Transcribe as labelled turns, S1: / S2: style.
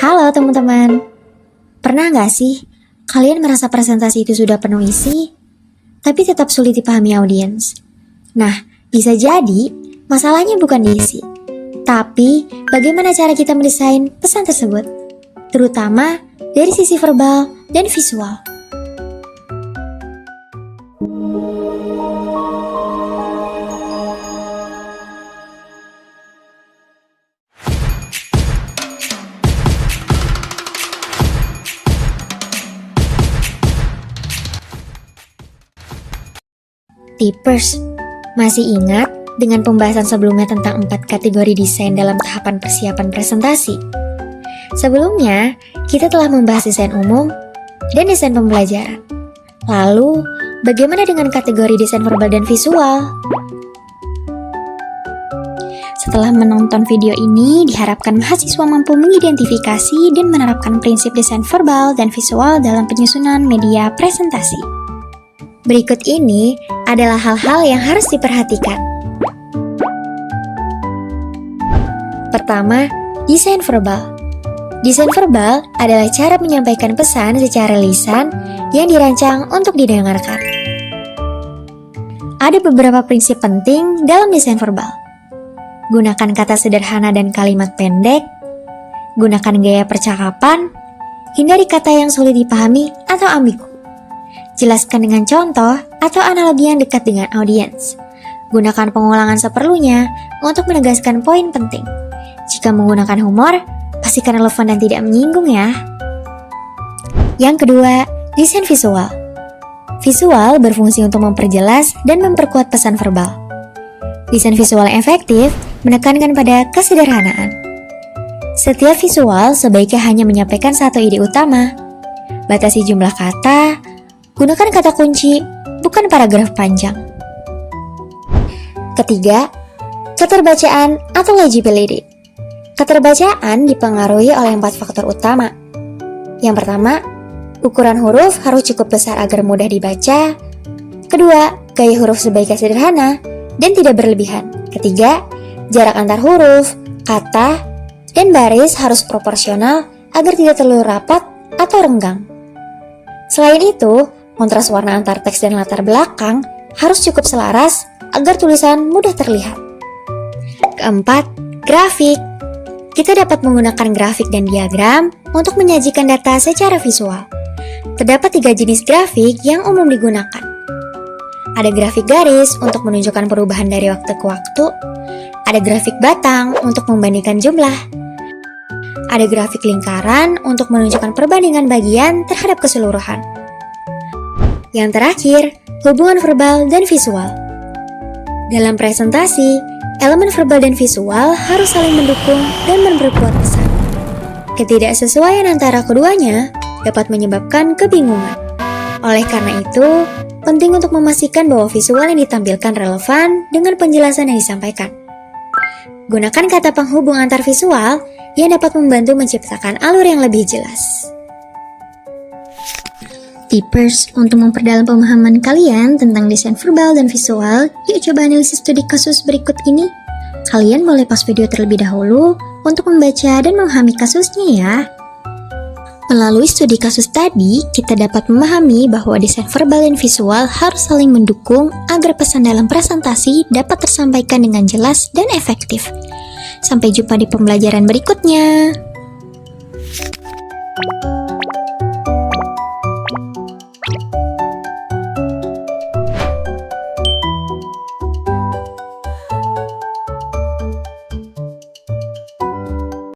S1: Halo teman-teman, pernah nggak sih kalian merasa presentasi itu sudah penuh isi, tapi tetap sulit dipahami audiens? Nah, bisa jadi masalahnya bukan di isi, tapi bagaimana cara kita mendesain pesan tersebut, terutama dari sisi verbal dan visual. Tipers, masih ingat dengan pembahasan sebelumnya tentang 4 kategori desain dalam tahapan persiapan presentasi? Sebelumnya, kita telah membahas desain umum dan desain pembelajaran. Lalu, bagaimana dengan kategori desain verbal dan visual? Setelah menonton video ini, diharapkan mahasiswa mampu mengidentifikasi dan menerapkan prinsip desain verbal dan visual dalam penyusunan media presentasi. Berikut ini adalah hal-hal yang harus diperhatikan. Pertama, desain verbal. Desain verbal adalah cara menyampaikan pesan secara lisan yang dirancang untuk didengarkan. Ada beberapa prinsip penting dalam desain verbal. Gunakan kata sederhana dan kalimat pendek. Gunakan gaya percakapan. Hindari kata yang sulit dipahami atau ambigu. Jelaskan dengan contoh atau analogi yang dekat dengan audiens. Gunakan pengulangan seperlunya untuk menegaskan poin penting. Jika menggunakan humor, pastikan relevan dan tidak menyinggung ya. Yang kedua, desain visual. Visual berfungsi untuk memperjelas dan memperkuat pesan verbal. Desain visual yang efektif menekankan pada kesederhanaan. Setiap visual sebaiknya hanya menyampaikan satu ide utama. Batasi jumlah kata. Gunakan kata kunci, bukan paragraf panjang. Ketiga, keterbacaan atau legibility. Keterbacaan dipengaruhi oleh 4 faktor utama. Yang pertama, ukuran huruf harus cukup besar agar mudah dibaca. Kedua, gaya huruf sebaiknya sederhana dan tidak berlebihan. Ketiga, jarak antar huruf, kata, dan baris harus proporsional agar tidak terlalu rapat atau renggang. Selain itu, kontras warna antar teks dan latar belakang harus cukup selaras agar tulisan mudah terlihat. Keempat, grafik. Kita dapat menggunakan grafik dan diagram untuk menyajikan data secara visual. Terdapat 3 jenis grafik yang umum digunakan. Ada grafik garis untuk menunjukkan perubahan dari waktu ke waktu. Ada grafik batang untuk membandingkan jumlah. Ada grafik lingkaran untuk menunjukkan perbandingan bagian terhadap keseluruhan. Yang terakhir, hubungan verbal dan visual. Dalam presentasi, elemen verbal dan visual harus saling mendukung dan memperkuat pesan. Ketidaksesuaian antara keduanya dapat menyebabkan kebingungan. Oleh karena itu, penting untuk memastikan bahwa visual yang ditampilkan relevan dengan penjelasan yang disampaikan. Gunakan kata penghubung antar visual yang dapat membantu menciptakan alur yang lebih jelas. Tipers, untuk memperdalam pemahaman kalian tentang desain verbal dan visual, yuk coba analisis studi kasus berikut ini. Kalian boleh pause video terlebih dahulu untuk membaca dan memahami kasusnya ya. Melalui studi kasus tadi, kita dapat memahami bahwa desain verbal dan visual harus saling mendukung agar pesan dalam presentasi dapat tersampaikan dengan jelas dan efektif. Sampai jumpa di pembelajaran berikutnya.